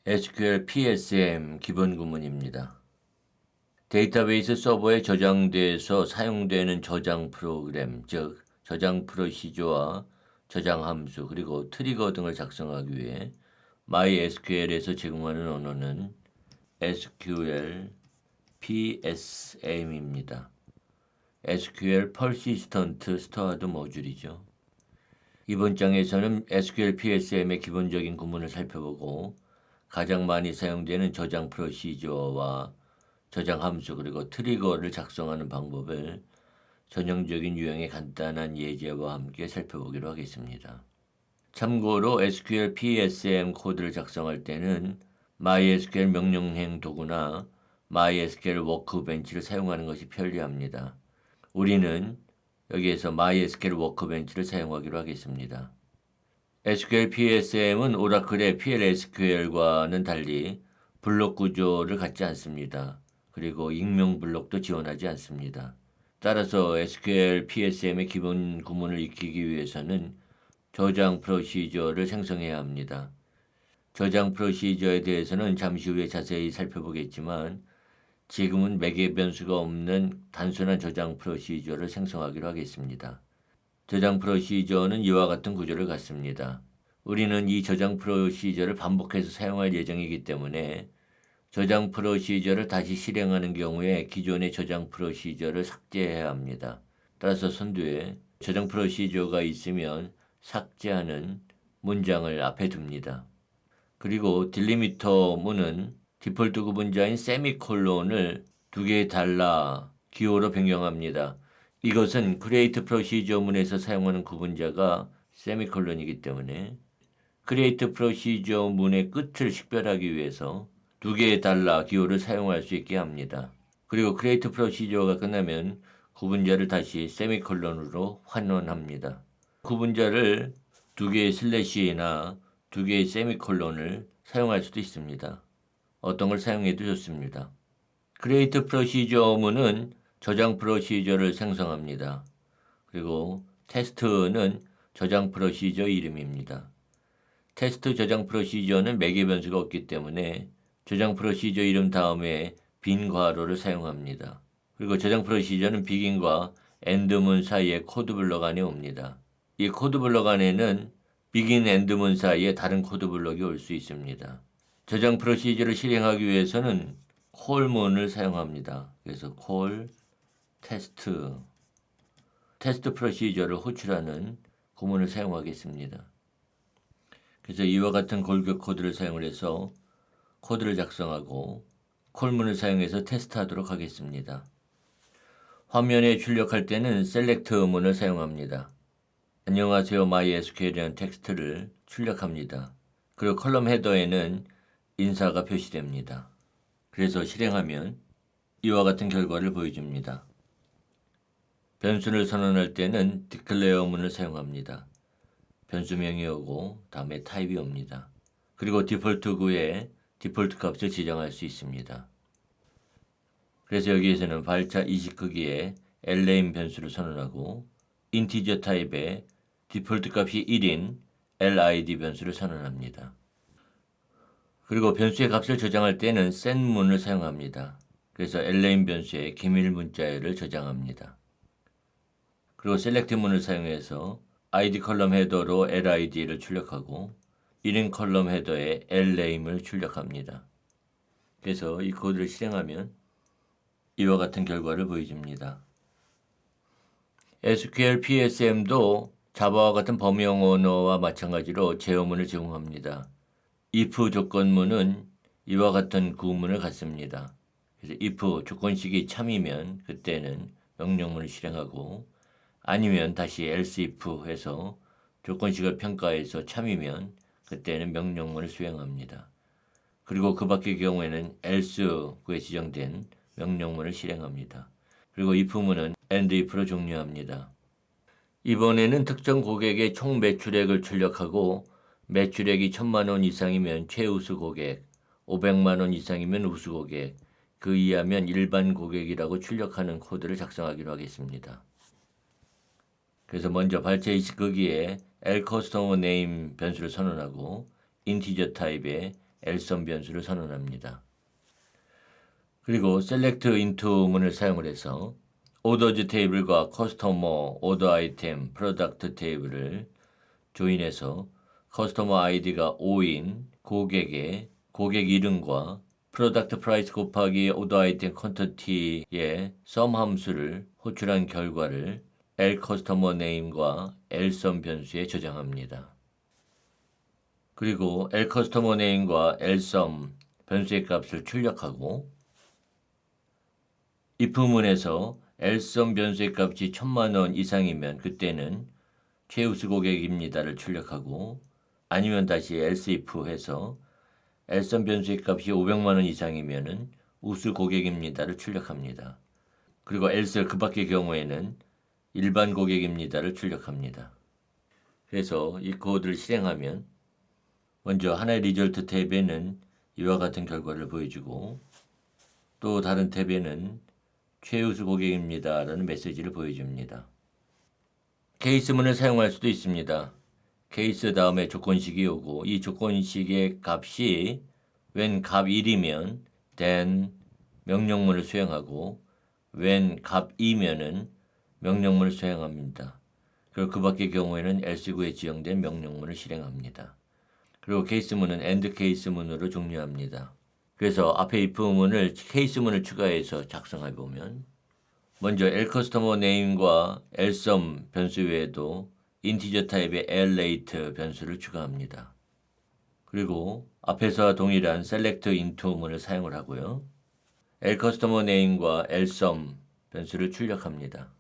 SQL PSM 기본 구문입니다. 데이터베이스 서버에 저장돼서 사용되는 저장 프로그램, 즉 저장 프로시저와 저장 함수, 그리고 트리거 등을 작성하기 위해 MySQL에서 제공하는 언어는 SQL PSM입니다. SQL Persistent Stored 모듈이죠. 이번 장에서는 SQL PSM의 기본적인 구문을 살펴보고 가장 많이 사용되는 저장 프로시저와 저장 함수 그리고 트리거를 작성하는 방법을 전형적인 유형의 간단한 예제와 함께 살펴보기로 하겠습니다. 참고로 SQL PSM 코드를 작성할 때는 MySQL 명령행 도구나 MySQL 워크벤치를 사용하는 것이 편리합니다. 우리는 여기에서 MySQL 워크벤치를 사용하기로 하겠습니다. SQL PSM은 오라클의 PLSQL과는 달리 블록 구조를 갖지 않습니다. 그리고 익명 블록도 지원하지 않습니다. 따라서 SQL PSM의 기본 구문을 익히기 위해서는 저장 프로시저를 생성해야 합니다. 저장 프로시저에 대해서는 잠시 후에 자세히 살펴보겠지만 지금은 매개 변수가 없는 단순한 저장 프로시저를 생성하기로 하겠습니다. 저장 프로시저는 이와 같은 구조를 갖습니다. 우리는 이 저장 프로시저를 반복해서 사용할 예정이기 때문에 저장 프로시저를 다시 실행하는 경우에 기존의 저장 프로시저를 삭제해야 합니다. 따라서 선두에 저장 프로시저가 있으면 삭제하는 문장을 앞에 둡니다. 그리고 딜리미터 문은 디폴트 구분자인 세미콜론을 두 개 달라 기호로 변경합니다. 이것은 create procedure 문에서 사용하는 구분자가 세미콜론이기 때문에 create procedure 문의 끝을 식별하기 위해서 두 개의 달라 기호를 사용할 수 있게 합니다. 그리고 create procedure가 끝나면 구분자를 다시 세미콜론으로 환원합니다. 구분자를 두 개의 슬래시나 두 개의 세미콜론을 사용할 수도 있습니다. 어떤 걸 사용해도 좋습니다. create procedure 문은 저장 프로시저를 생성합니다. 그리고 테스트는 저장 프로시저 이름입니다. 테스트 저장 프로시저는 매개 변수가 없기 때문에 저장 프로시저 이름 다음에 빈 괄호를 사용합니다. 그리고 저장 프로시저는 비긴과 엔드문 사이에 코드 블록 안에 옵니다. 이 코드 블록 안에는 비긴 엔드문 사이에 다른 코드 블록이 올 수 있습니다. 저장 프로시저를 실행하기 위해서는 콜문을 사용합니다. 그래서 콜 테스트 프로시저를 호출하는 구문을 사용하겠습니다. 그래서 이와 같은 골격 코드를 사용을 해서 코드를 작성하고 콜문을 사용해서 테스트하도록 하겠습니다. 화면에 출력할 때는 select 문을 사용합니다. 안녕하세요 MySQL이라는 텍스트를 출력합니다. 그리고 컬럼 헤더에는 인사가 표시됩니다. 그래서 실행하면 이와 같은 결과를 보여줍니다. 변수를 선언할 때는 declare 문을 사용합니다. 변수명이 오고 다음에 타입이 옵니다. 그리고 디폴트구에 디폴트 값을 지정할 수 있습니다. 그래서 여기에서는 발자 이식 크기에 lname 변수를 선언하고 인티저 타입에 디폴트 값이 1인 lid 변수를 선언합니다. 그리고 변수의 값을 저장할 때는 send 문을 사용합니다. 그래서 lname 변수에 기밀 문자열을 저장합니다. 그리고 select 문을 사용해서 id 컬럼 헤더로 lid를 출력하고 1인 컬럼 헤더에 lname을 출력합니다. 그래서 이 코드를 실행하면 이와 같은 결과를 보여줍니다. SQL PSM도 자바와 같은 범용 언어와 마찬가지로 제어문을 제공합니다. if 조건문은 이와 같은 구문을 갖습니다. 그래서 if 조건식이 참이면 그때는 명령문을 실행하고 아니면 다시 else if 해서 조건식을 평가해서 참이면 그때는 명령문을 수행합니다. 그리고 그 밖의 경우에는 else구에 지정된 명령문을 실행합니다. 그리고 if문은 and if로 종료합니다. 이번에는 특정 고객의 총 매출액을 출력하고 매출액이 1,000만 원 이상이면 최우수 고객, 500만 원 이상이면 우수 고객, 그 이하면 일반 고객이라고 출력하는 코드를 작성하기로 하겠습니다. 그래서 먼저 발자 이식 크기에 l customer name 변수를 선언하고 인티저 타입에 else 변수를 선언합니다. 그리고 select into 문을 사용을 해서 orders 테이블과 customer, order item, product 테이블을 조인해서 customer id가 5인 고객의 고객 이름과 product price 곱하기 order item quantity의 sum 함수를 호출한 결과를 L customer name과 L_sum 변수에 저장합니다. 그리고 L customer name과 L_sum 변수의 값을 출력하고 if문에서 L_sum 변수의 값이 1,000만 원 이상이면 그때는 최우수 고객입니다를 출력하고 아니면 다시 else if 해서 L_sum 변수의 값이 500만 원 이상이면은 우수 고객입니다를 출력합니다. 그리고 else 그 밖의 경우에는 일반 고객입니다를 출력합니다. 그래서 이 코드를 실행하면 먼저 하나의 리절트 탭에는 이와 같은 결과를 보여주고 또 다른 탭에는 최우수 고객입니다 라는 메시지를 보여줍니다. 케이스문을 사용할 수도 있습니다. 케이스 다음에 조건식이 오고 이 조건식의 값이 when 값 1이면 then 명령문을 수행하고 when 값 2면은 명령문을 수행합니다. 그리고 그 밖의 경우에는 else구에 지정된 명령문을 실행합니다. 그리고 케이스문은 and 케이스문으로 종료합니다. 그래서 앞에 if문을 케이스문을 추가해서 작성해 보면 먼저 L customer name과 L_sum 변수 외에도 인티저 타입의 L_late 변수를 추가합니다. 그리고 앞에서와 동일한 select into 문을 사용을 하고요. L customer name과 L_sum 변수를 출력합니다.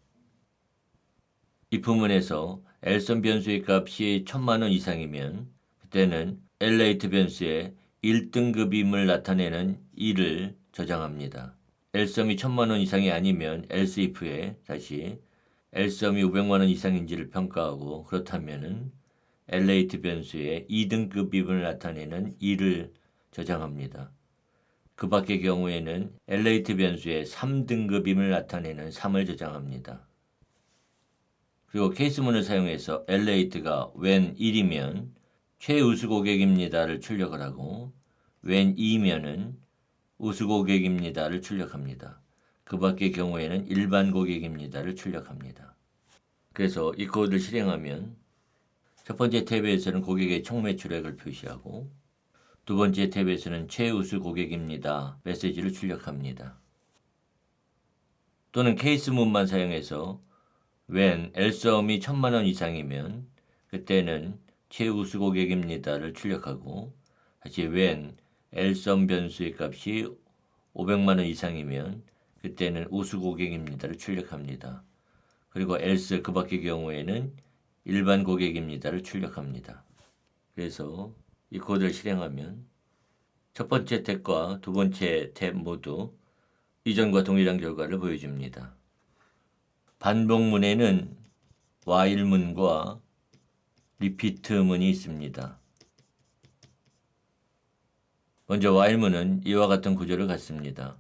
if문에서 L_sum 변수의 값이 1,000만 원 이상이면 그때는 L_late 변수에 1등급임을 나타내는 1을 저장합니다. L_sum이 1,000만 원 이상이 아니면 else if에 다시 L_sum이 500만 원 이상인지를 평가하고 그렇다면은 L_late 변수에 2등급임을 나타내는 2를 저장합니다. 그 밖의 경우에는 L_late 변수에 3등급임을 나타내는 3을 저장합니다. 그리고 케이스문을 사용해서 L_late가 when 1이면 최우수 고객입니다를 출력을 하고 when 2면은 우수 고객입니다를 출력합니다. 그 밖의 경우에는 일반 고객입니다를 출력합니다. 그래서 이 코드를 실행하면 첫 번째 탭에서는 고객의 총 매출액을 표시하고 두 번째 탭에서는 최우수 고객입니다 메시지를 출력합니다. 또는 케이스문만 사용해서 when L_sum이 1,000만 원 이상이면 그때는 최우수 고객입니다를 출력하고 다시 when L_sum 변수의 값이 500만 원 이상이면 그때는 우수 고객입니다를 출력합니다. 그리고 else 그 밖의 경우에는 일반 고객입니다를 출력합니다. 그래서 이 코드를 실행하면 첫 번째 탭과 두 번째 탭 모두 이전과 동일한 결과를 보여줍니다. 반복문에는 while문과 repeat문이 있습니다. 먼저 while문은 이와 같은 구조를 갖습니다.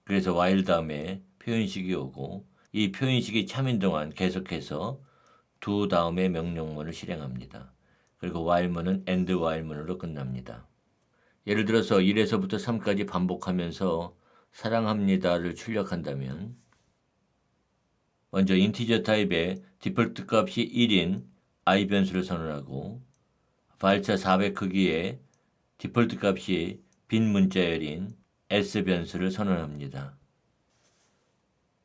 그래서 while 다음에 표현식이 오고 이 표현식이 참인 동안 계속해서 do 다음에 명령문을 실행합니다. 그리고 while문은 and while문으로 끝납니다. 예를 들어서 1에서부터 3까지 반복하면서 사랑합니다를 출력한다면 먼저 인티저 타입의 디폴트 값이 1인 i 변수를 선언하고 발자 400 크기의 디폴트 값이 빈 문자열인 s 변수를 선언합니다.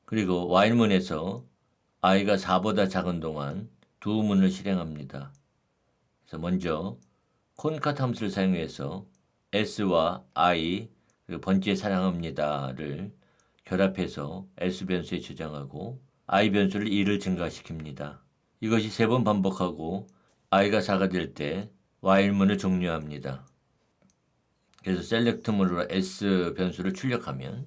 그리고 while문에서 i가 4보다 작은 동안 두 문을 실행합니다. 그래서 먼저 concat 함수를 사용해서 s와 i 그리고 번째 사랑합니다를 결합해서 s 변수에 저장하고 i 변수를 2를 증가시킵니다. 이것이 3번 반복하고 i가 4가 될 때 while문을 종료합니다. 그래서 select문으로 s 변수를 출력하면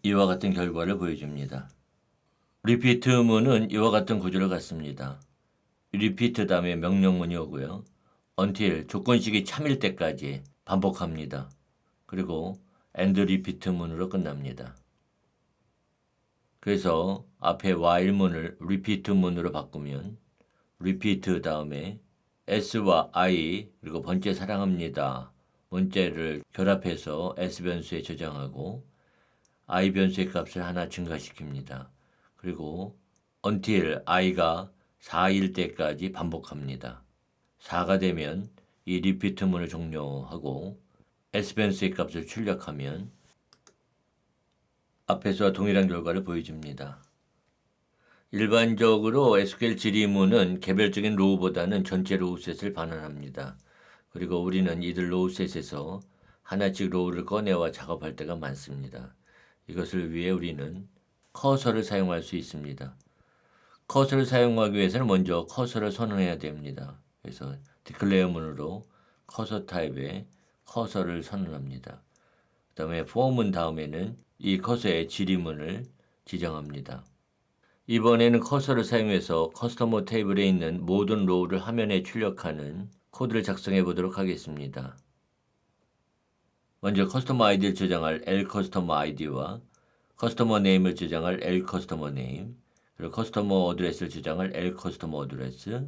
이와 같은 결과를 보여줍니다. repeat문은 이와 같은 구조를 갖습니다. repeat 다음에 명령문이 오고요. until 조건식이 참일 때까지 반복합니다. 그리고 and repeat문으로 끝납니다. 그래서 앞에 while문을 repeat문으로 바꾸면 repeat 다음에 S와 I 그리고 번째 사랑합니다. 문자를 결합해서 S 변수에 저장하고 I 변수의 값을 하나 증가시킵니다. 그리고 until i가 4일 때까지 반복합니다. 4가 되면 이 리피트문을 종료하고 S 변수의 값을 출력하면 앞에서와 동일한 결과를 보여줍니다. 일반적으로 SQL 질의문은 개별적인 로우보다는 전체 로우셋을 반환합니다. 그리고 우리는 이들 로우셋에서 하나씩 로우를 꺼내와 작업할 때가 많습니다. 이것을 위해 우리는 커서를 사용할 수 있습니다. 커서를 사용하기 위해서는 먼저 커서를 선언해야 됩니다. 그래서 디클레어문으로 커서 타입의 커서를 선언합니다. 그 다음에 for문 다음에는 이 커서의 질의문을 지정합니다. 이번에는 커서를 사용해서 커스터머 테이블에 있는 모든 로우를 화면에 출력하는 코드를 작성해 보도록 하겠습니다. 먼저 커스터머 아이디를 저장할 L 커스터머 아이디와 커스터머 네임을 저장할 L 커스터머 네임, 그리고 커스터머 어드레스를 저장할 L 커스터머 어드레스,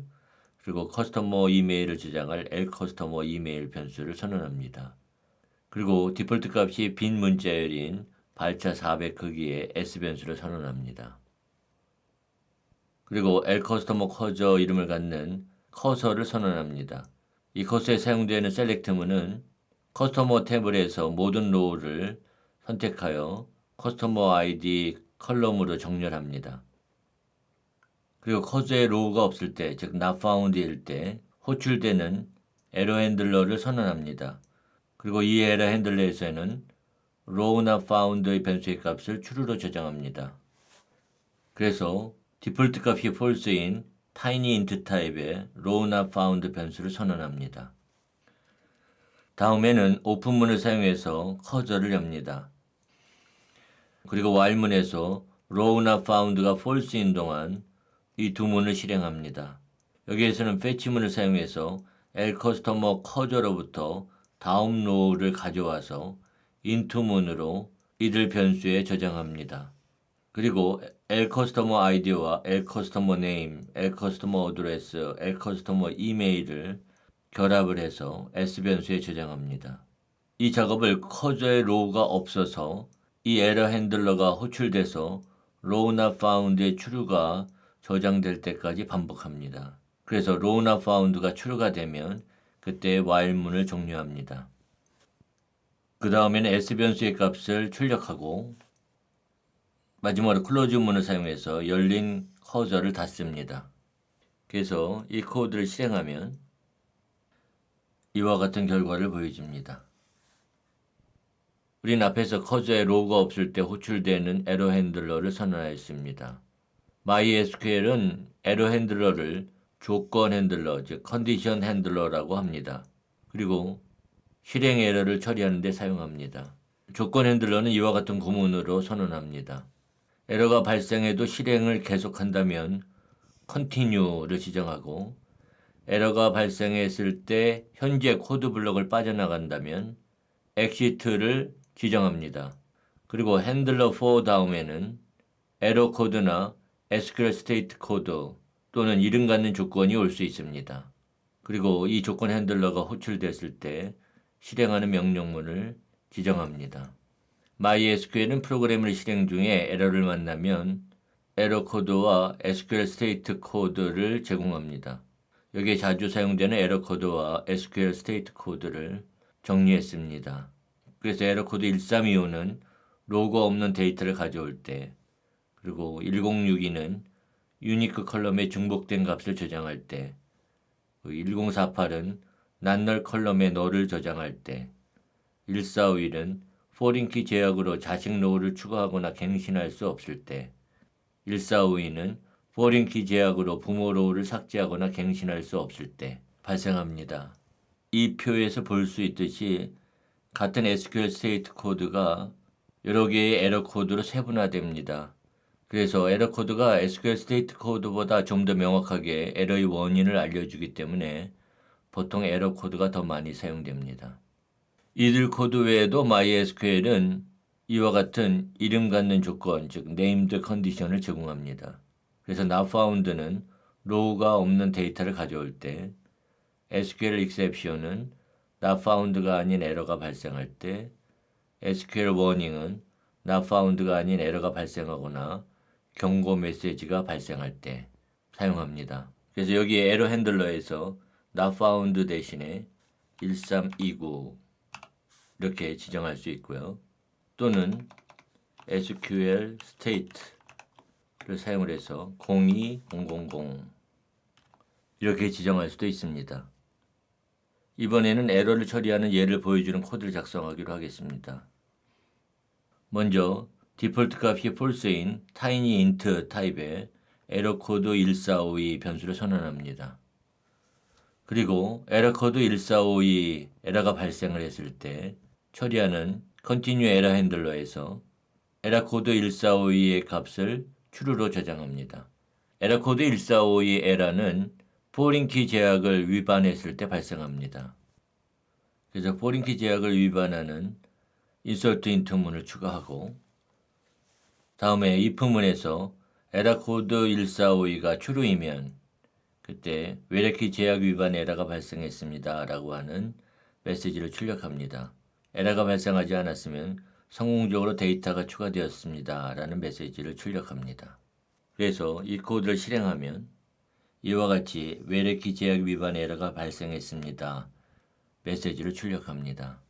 그리고 커스터머 이메일을 저장할 L 커스터머 이메일 변수를 선언합니다. 그리고 디폴트 값이 빈 문자열인 발차 400 크기의 S 변수를 선언합니다. 그리고 L 커스터머 커저 이름을 갖는 커서를 선언합니다. 이 커서에 사용되는 셀렉트문은 커스터머 탭에서 모든 로우를 선택하여 커스터머 아이디 컬럼으로 정렬합니다. 그리고 커서에 로우가 없을 때, 즉 not found일 때 호출되는 에러 핸들러를 선언합니다. 그리고 이 에러 핸들러에서는 row not found의 변수의 값을 true로 저장합니다. 그래서 디폴트 값이 false인 tinyint 타입의 row not found 변수를 선언합니다. 다음에는 오픈문을 사용해서 커저를 엽니다. 그리고 while문에서 row not found가 false인 동안 이 두 문을 실행합니다. 여기에서는 fetch문을 사용해서 L커스터머 커저로부터 다음 로우를 가져와서 into문으로 이들 변수에 저장합니다. 그리고 L커스터머 아이디와 L커스터머 네임, L커스터머 어드레스, L커스터머 이메일을 결합을 해서 S 변수에 저장합니다. 이 작업을 커저의 로우가 없어서 이 에러 핸들러가 호출돼서 row not found의 true가 저장될 때까지 반복합니다. 그래서 row not found가 true가 되면 그때 while문을 종료합니다. 그 다음에는 S 변수의 값을 출력하고 마지막으로 클로즈문을 사용해서 열린 커저를 닫습니다. 그래서 이 코드를 실행하면 이와 같은 결과를 보여줍니다. 우린 앞에서 커저에 로우가 없을 때 호출되는 에러 핸들러를 선언하였습니다. MySQL은 에러 핸들러를 조건 핸들러, 즉 컨디션 핸들러라고 합니다. 그리고 실행 에러를 처리하는 데 사용합니다. 조건 핸들러는 이와 같은 구문으로 선언합니다. 에러가 발생해도 실행을 계속한다면 continue를 지정하고 에러가 발생했을 때 현재 코드 블록을 빠져나간다면 exit를 지정합니다. 그리고 핸들러 for 다음에는 에러 코드나 SQL 스테이트 코드 또는 이름 갖는 조건이 올 수 있습니다. 그리고 이 조건 핸들러가 호출됐을 때 실행하는 명령문을 지정합니다. MySQL은 프로그램을 실행 중에 에러를 만나면 에러 코드와 SQL 스테이트 코드를 제공합니다. 여기에 자주 사용되는 에러 코드와 SQL 스테이트 코드를 정리했습니다. 그래서 에러 코드 1325는 로그 없는 데이터를 가져올 때, 그리고 1062는 유니크 컬럼에 중복된 값을 저장할 때, 1048은 낱널 컬럼에 너를 저장할 때, 1451은 포린키 제약으로 자식 로우를 추가하거나 갱신할 수 없을 때, 1452는 포린키 제약으로 부모 로우를 삭제하거나 갱신할 수 없을 때 발생합니다. 이 표에서 볼 수 있듯이 같은 SQL 스테이트 코드가 여러 개의 에러 코드로 세분화됩니다. 그래서 에러 코드가 SQL 스테이트 코드보다 좀 더 명확하게 에러의 원인을 알려주기 때문에 보통 에러 코드가 더 많이 사용됩니다. 이들 코드 외에도 MySQL은 이와 같은 이름 갖는 조건, 즉 named condition을 제공합니다. 그래서 not found는 로우가 없는 데이터를 가져올 때, SQL exception은 not found가 아닌 에러가 발생할 때, SQL warning은 not found가 아닌 에러가 발생하거나 경고 메시지가 발생할 때 사용합니다. 그래서 여기 에러 핸들러에서 not found 대신에 1329 이렇게 지정할 수 있고요. 또는 SQL state를 사용을 해서 02000 이렇게 지정할 수도 있습니다. 이번에는 에러를 처리하는 예를 보여주는 코드를 작성하기로 하겠습니다. 먼저 디폴트 값이 false인 tinyint 타입의 에러 코드 1452 변수를 선언합니다. 그리고 에러 코드 1452 에러가 발생을 했을 때 처리하는 continue 에러 핸들러에서 에러 코드 1452의 값을 true로 저장합니다. 에러 코드 1452 에러는 포린 키 제약을 위반했을 때 발생합니다. 그래서 포린 키 제약을 위반하는 insert into 문을 추가하고 다음에 if문에서 에러 코드 1452가 true이면 그때 외래키 제약 위반 에러가 발생했습니다 라고 하는 메시지를 출력합니다. 에러가 발생하지 않았으면 성공적으로 데이터가 추가되었습니다 라는 메시지를 출력합니다. 그래서 이 코드를 실행하면 이와 같이 외래키 제약 위반 에러가 발생했습니다 메시지를 출력합니다.